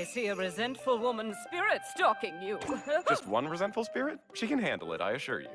I see a resentful woman's spirit stalking you. Just one resentful spirit? She can handle it, I assure you.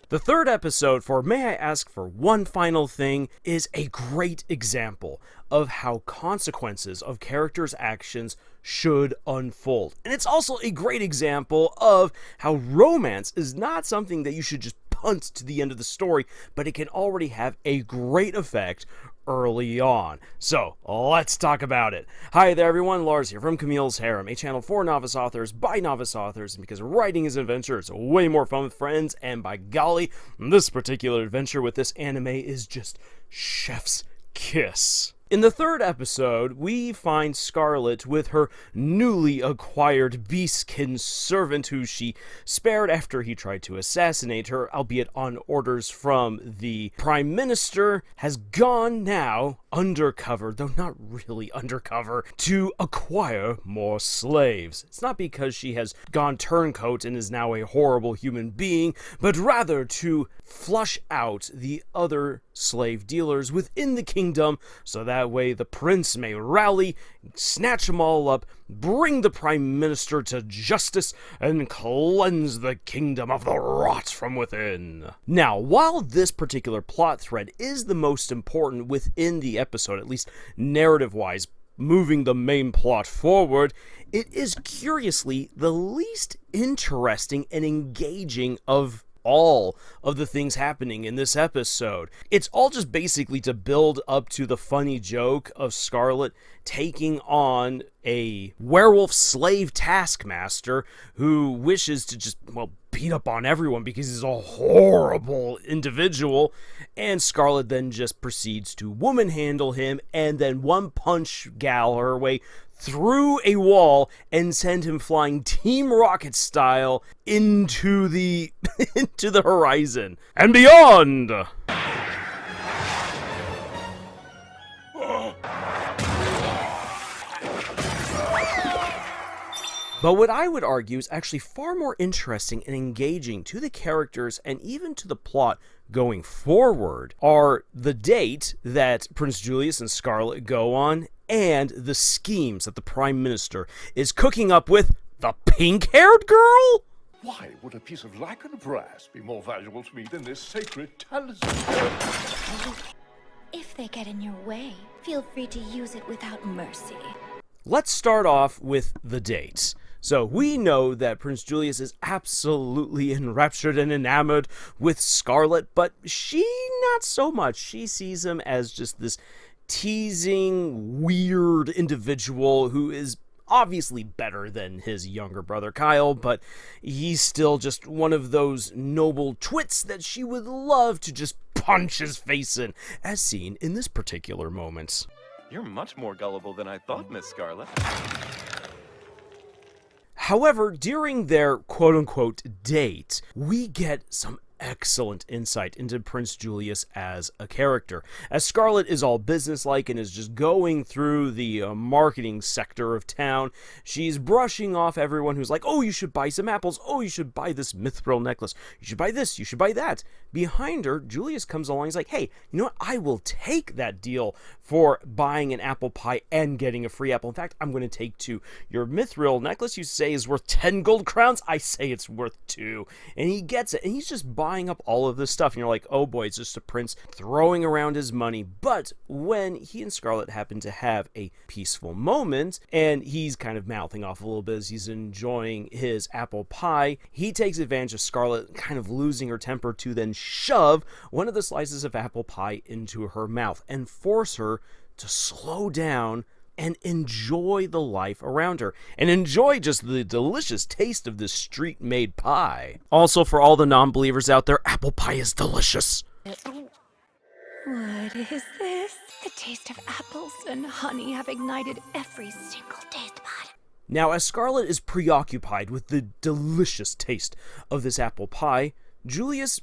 The third episode for May I Ask for One Final Thing is a great example of how consequences of characters' actions should unfold. And it's also a great example of how romance is not something that you should just punt to the end of the story, but it can already have a great effect early on. So, let's talk about it. Hi there everyone, Lars here from Camille's Harem, a channel for novice authors by novice authors, and because writing is an adventure, it's way more fun with friends, and by golly, this particular adventure with this anime is just chef's kiss. In the third episode, we find Scarlet with her newly acquired beastkin servant who she spared after he tried to assassinate her, albeit on orders from the Prime Minister, has gone now undercover, though not really undercover, to acquire more slaves. It's not because she has gone turncoat and is now a horrible human being, but rather to flush out the other slave dealers within the kingdom, so that way the prince may rally, snatch them all up, bring the prime minister to justice, and cleanse the kingdom of the rot from within. Now, while this particular plot thread is the most important within the episode, at least narrative-wise, moving the main plot forward, it is curiously the least interesting and engaging of all of the things happening in this episode. It's all just basically to build up to the funny joke of Scarlet taking on a werewolf slave taskmaster who wishes to just, well, beat up on everyone because he's a horrible individual, and Scarlet then just proceeds to woman handle him and then one punch gal her way through a wall and send him flying Team Rocket style into the into the horizon and beyond. But what I would argue is actually far more interesting and engaging to the characters and even to the plot going forward are the date that Prince Julius and Scarlet go on and the schemes that the Prime Minister is cooking up with the pink-haired girl? Why would a piece of lichen brass be more valuable to me than this sacred talisman? If they get in your way, feel free to use it without mercy. Let's start off with the dates. So we know that Prince Julius is absolutely enraptured and enamored with Scarlet, but she not so much. She sees him as just this teasing, weird individual who is obviously better than his younger brother Kyle, but he's still just one of those noble twits that she would love to just punch his face in, as seen in this particular moment. You're much more gullible than I thought, Miss Scarlet. However, during their quote-unquote date, we get some excellent insight into Prince Julius as a character. As Scarlet is all businesslike and is just going through the marketing sector of town, she's brushing off everyone who's like, oh, you should buy some apples, oh, you should buy this mithril necklace, you should buy this, you should buy that. Behind her, Julius comes along, he's like, hey, you know what, I will take that deal for buying an apple pie and getting a free apple. In fact, I'm going to take 2. Your mithril necklace you say is worth 10 gold crowns? I say it's worth 2. And he gets it, and he's just buying up all of this stuff, and you're like, oh boy, it's just a prince throwing around his money. But when he and Scarlet happen to have a peaceful moment, and he's kind of mouthing off a little bit as he's enjoying his apple pie, he takes advantage of Scarlet kind of losing her temper to then shove one of the slices of apple pie into her mouth and force her to slow down and enjoy the life around her, and enjoy just the delicious taste of this street-made pie. Also, for all the non-believers out there, apple pie is delicious. What is this? The taste of apples and honey have ignited every single taste bud. Now, as Scarlet is preoccupied with the delicious taste of this apple pie, Julius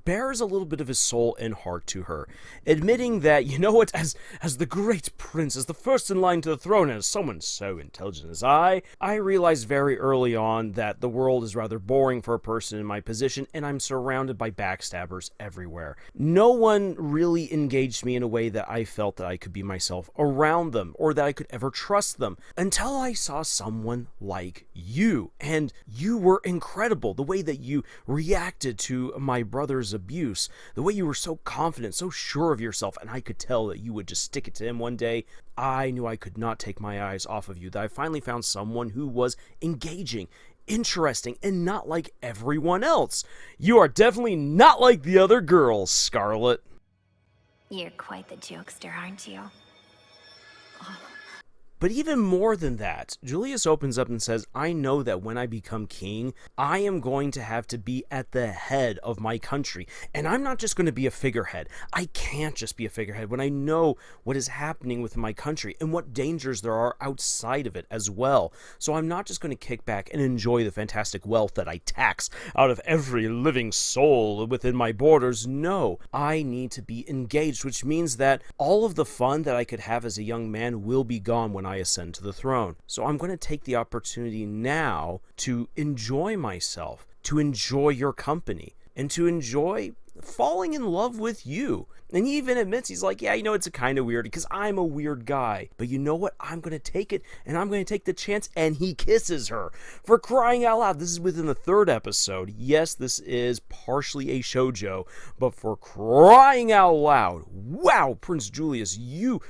bears a little bit of his soul and heart to her, admitting that, you know what, as the great prince, as the first in line to the throne, and as someone so intelligent as I realized very early on that the world is rather boring for a person in my position, and I'm surrounded by backstabbers everywhere. No one really engaged me in a way that I felt that I could be myself around them, or that I could ever trust them, until I saw someone like you. And you were incredible. The way that you reacted to my brother's abuse, the way you were so confident, so sure of yourself, and I could tell that you would just stick it to him one day. I knew I could not take my eyes off of you, that I finally found someone who was engaging, interesting, and not like everyone else. You are definitely not like the other girls, Scarlet. You're quite the jokester, aren't you? But even more than that, Julius opens up and says, I know that when I become king, I am going to have to be at the head of my country. And I'm not just going to be a figurehead. I can't just be a figurehead when I know what is happening with my country and what dangers there are outside of it as well. So I'm not just going to kick back and enjoy the fantastic wealth that I tax out of every living soul within my borders. No, I need to be engaged, which means that all of the fun that I could have as a young man will be gone when I ascend to the throne. So I'm going to take the opportunity now to enjoy myself, to enjoy your company, and to enjoy falling in love with you. And he even admits, he's like, yeah, you know, it's a kind of weird because I'm a weird guy. But you know what? I'm going to take it, and I'm going to take the chance. And he kisses her. For crying out loud, this is within the 3rd episode. Yes, this is partially a shoujo, but for crying out loud, wow, Prince Julius, you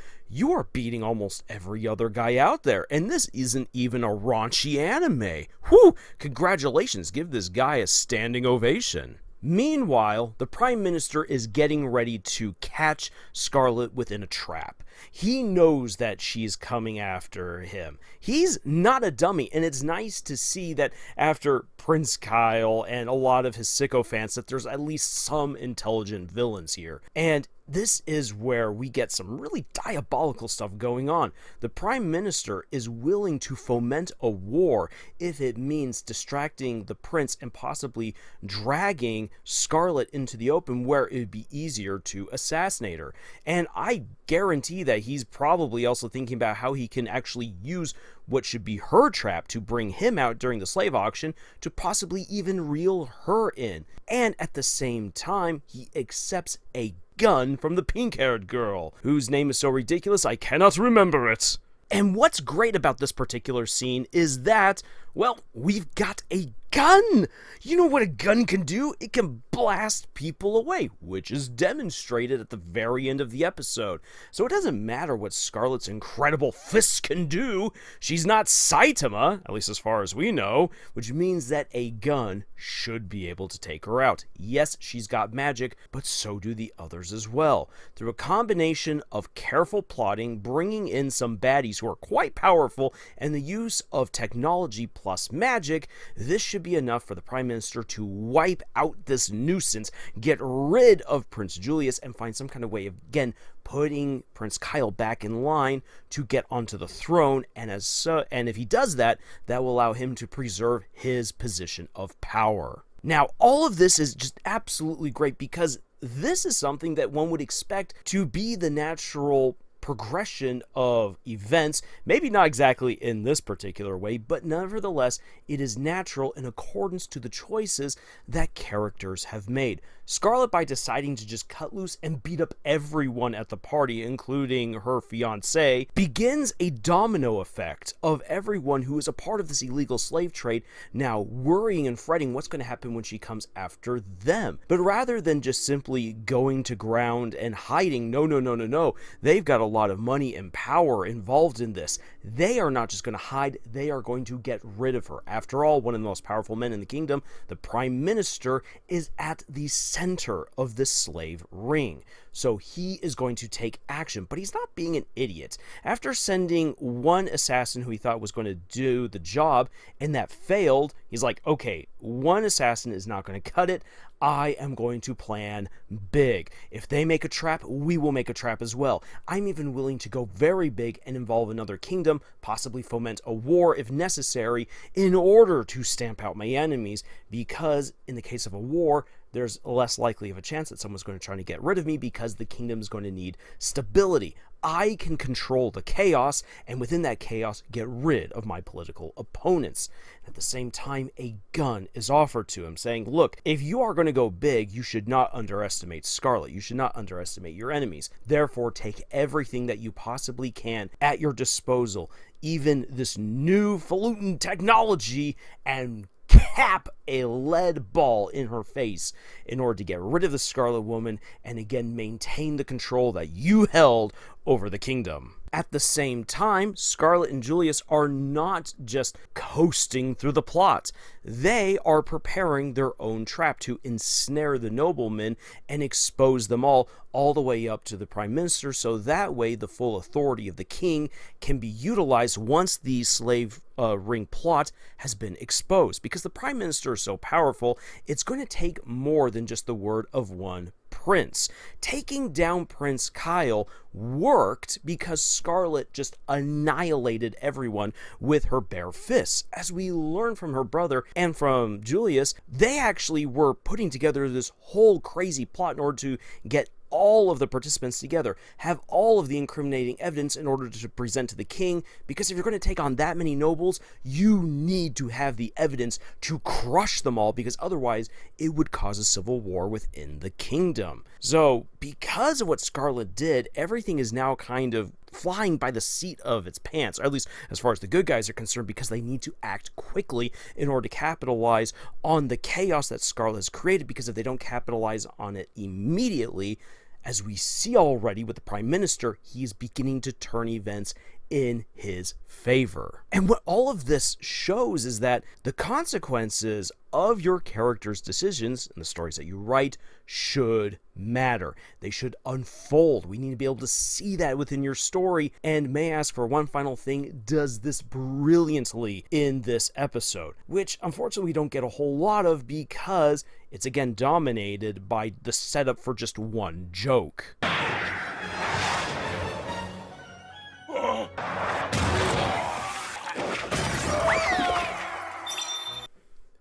are beating almost every other guy out there, and this isn't even a raunchy anime. Whew! Congratulations, give this guy a standing ovation. Meanwhile, the Prime Minister is getting ready to catch Scarlet within a trap. He knows that she's coming after him. He's not a dummy, and it's nice to see that after Prince Kyle and a lot of his sycophants, that there's at least some intelligent villains here. And this is where we get some really diabolical stuff going on. The Prime Minister is willing to foment a war if it means distracting the prince and possibly dragging Scarlet into the open where it would be easier to assassinate her. And I guarantee that he's probably also thinking about how he can actually use what should be her trap to bring him out during the slave auction to possibly even reel her in. And at the same time, he accepts a gun from the pink-haired girl, whose name is so ridiculous I cannot remember it. And what's great about this particular scene is that, well, we've got a gun! You know what a gun can do? It can blast people away, which is demonstrated at the very end of the episode. So it doesn't matter what Scarlet's incredible fists can do. She's not Saitama, at least as far as we know, which means that a gun should be able to take her out. Yes, she's got magic, but so do the others as well. Through a combination of careful plotting, bringing in some baddies who are quite powerful, and the use of technology plus magic, this should be enough for the Prime Minister to wipe out this nuisance, get rid of Prince Julius, and find some kind of way of, again, putting Prince Kyle back in line to get onto the throne. And if he does that, that will allow him to preserve his position of power. Now, all of this is just absolutely great because this is something that one would expect to be the natural progression of events, maybe not exactly in this particular way, but nevertheless, it is natural in accordance to the choices that characters have made. Scarlet, by deciding to just cut loose and beat up everyone at the party, including her fiancé, begins a domino effect of everyone who is a part of this illegal slave trade now worrying and fretting what's going to happen when she comes after them. But rather than just simply going to ground and hiding, no, they've got a lot of money and power involved in this. They are not just going to hide, they are going to get rid of her. After all, one of the most powerful men in the kingdom, the Prime Minister, is at the center of this slave ring. So he is going to take action, but he's not being an idiot. After sending one assassin who he thought was going to do the job, and that failed, he's like, okay, one assassin is not going to cut it. I am going to plan big. If they make a trap, we will make a trap as well. I'm even willing to go very big and involve another kingdom, possibly foment a war if necessary, in order to stamp out my enemies, because in the case of a war, there's less likely of a chance that someone's going to try to get rid of me because the kingdom is going to need stability. I can control the chaos, and within that chaos, get rid of my political opponents. At the same time, a gun is offered to him, saying, look, if you are going to go big, you should not underestimate Scarlet. You should not underestimate your enemies. Therefore, take everything that you possibly can at your disposal, even this new falutin technology, and cap a lead ball in her face in order to get rid of the Scarlet Woman and again maintain the control that you held over the kingdom. At the same time, Scarlet and Julius are not just coasting through the plot. They are preparing their own trap to ensnare the noblemen and expose them all the way up to the Prime Minister, so that way the full authority of the king can be utilized once the slave ring plot has been exposed. Because the Prime Minister is so powerful, it's going to take more than just the word of one prince. Taking down Prince Kyle worked because Scarlet just annihilated everyone with her bare fists. As we learn from her brother and from Julius, they actually were putting together this whole crazy plot in order to get all of the participants together, have all of the incriminating evidence in order to present to the king, because if you're going to take on that many nobles, you need to have the evidence to crush them all, because otherwise it would cause a civil war within the kingdom. So, because of what Scarlet did, everything is now kind of flying by the seat of its pants, or at least as far as the good guys are concerned, because they need to act quickly in order to capitalize on the chaos that Scarlet has created, because if they don't capitalize on it immediately, as we see already with the Prime Minister, he is beginning to turn events in his favor. And what all of this shows is that the consequences of your character's decisions and the stories that you write should matter. They should unfold. We need to be able to see that within your story. And may I ask for one final thing, does this brilliantly in this episode, which unfortunately we don't get a whole lot of because it's again dominated by the setup for just one joke.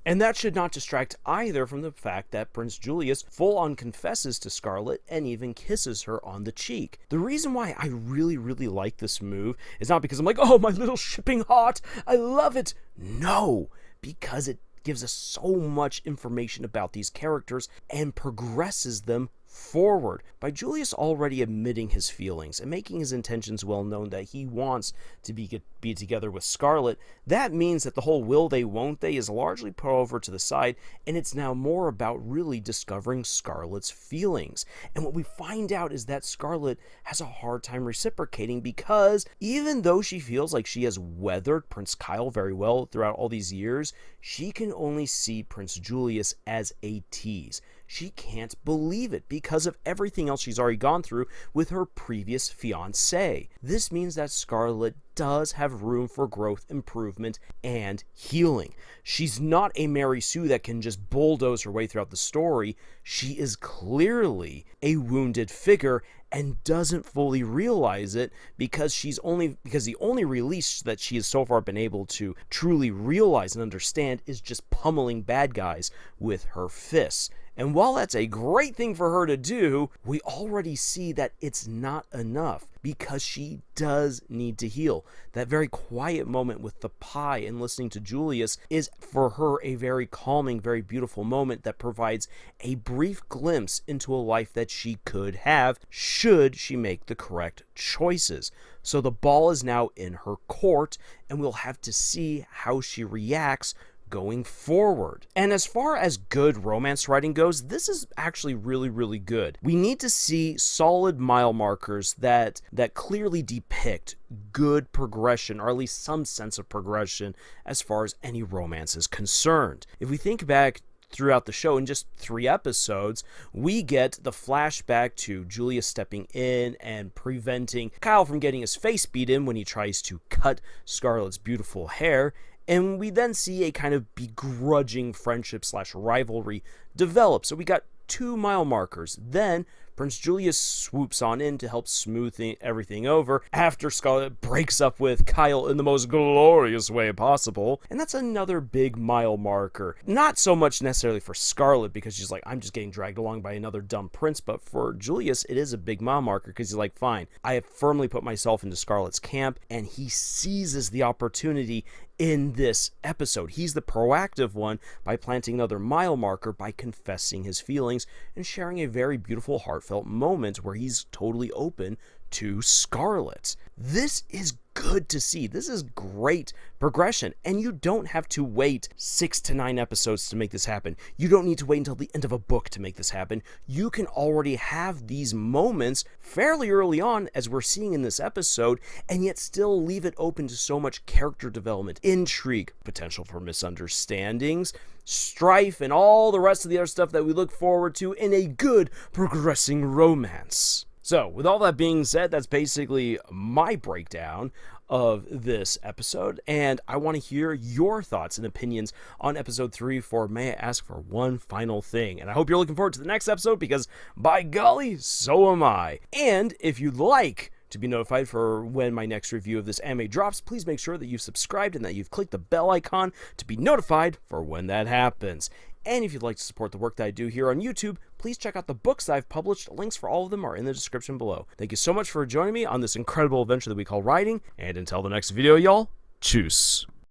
And that should not distract either from the fact that Prince Julius full-on confesses to Scarlet and even kisses her on the cheek. The reason why I really like this move is not because I'm like, oh, my little shipping heart, I love it. No, because it gives us so much information about these characters and progresses them forward. By Julius already admitting his feelings and making his intentions well known that he wants to be together with Scarlet, that means that the whole will they won't they is largely put over to the side, and it's now more about really discovering Scarlet's feelings. And what we find out is that Scarlet has a hard time reciprocating, because even though she feels like she has weathered Prince Kyle very well throughout all these years, she can only see Prince Julius as a tease. She can't believe it because of everything else she's already gone through with her previous fiancé. This means that Scarlet does have room for growth, improvement, and healing. She's not a Mary Sue that can just bulldoze her way throughout the story. She is clearly a wounded figure and doesn't fully realize it because the only release that she has so far been able to truly realize and understand is just pummeling bad guys with her fists. And while that's a great thing for her to do, we already see that it's not enough, because she does need to heal. That very quiet moment with the pie and listening to Julius is for her a very calming, very beautiful moment that provides a brief glimpse into a life that she could have should she make the correct choices. So the ball is now in her court, and we'll have to see how she reacts going forward. And as far as good romance writing goes, this is actually really good. We need to see solid mile markers that clearly depict good progression, or at least some sense of progression as far as any romance is concerned. If we think back throughout the show, in just 3 episodes, we get the flashback to Julius stepping in and preventing Kyle from getting his face beat in when he tries to cut Scarlet's beautiful hair. And we then see a kind of begrudging friendship / rivalry develop. So we got 2 mile markers. Then Prince Julius swoops on in to help smooth everything over after Scarlet breaks up with Kyle in the most glorious way possible. And that's another big mile marker. Not so much necessarily for Scarlet, because she's like, I'm just getting dragged along by another dumb prince, but for Julius, it is a big mile marker because he's like, fine, I have firmly put myself into Scarlet's camp, and he seizes the opportunity in this episode. He's the proactive one by planting another mile marker by confessing his feelings and sharing a very beautiful, heartfelt moment where he's totally open to Scarlet. This is good to see. This is great progression, and you don't have to wait 6 to 9 episodes to make this happen. You don't need to wait until the end of a book to make this happen. You can already have these moments fairly early on, as we're seeing in this episode, and yet still leave it open to so much character development, intrigue, potential for misunderstandings, strife, and all the rest of the other stuff that we look forward to in a good progressing romance. So, with all that being said, that's basically my breakdown of this episode, and I want to hear your thoughts and opinions on episode 3 for May I Ask for One Final Thing. And I hope you're looking forward to the next episode, because by golly, so am I. And if you'd like to be notified for when my next review of this anime drops, please make sure that you've subscribed and that you've clicked the bell icon to be notified for when that happens. And if you'd like to support the work that I do here on YouTube, please check out the books that I've published. Links for all of them are in the description below. Thank you so much for joining me on this incredible adventure that we call writing, and until the next video, y'all, tschüss.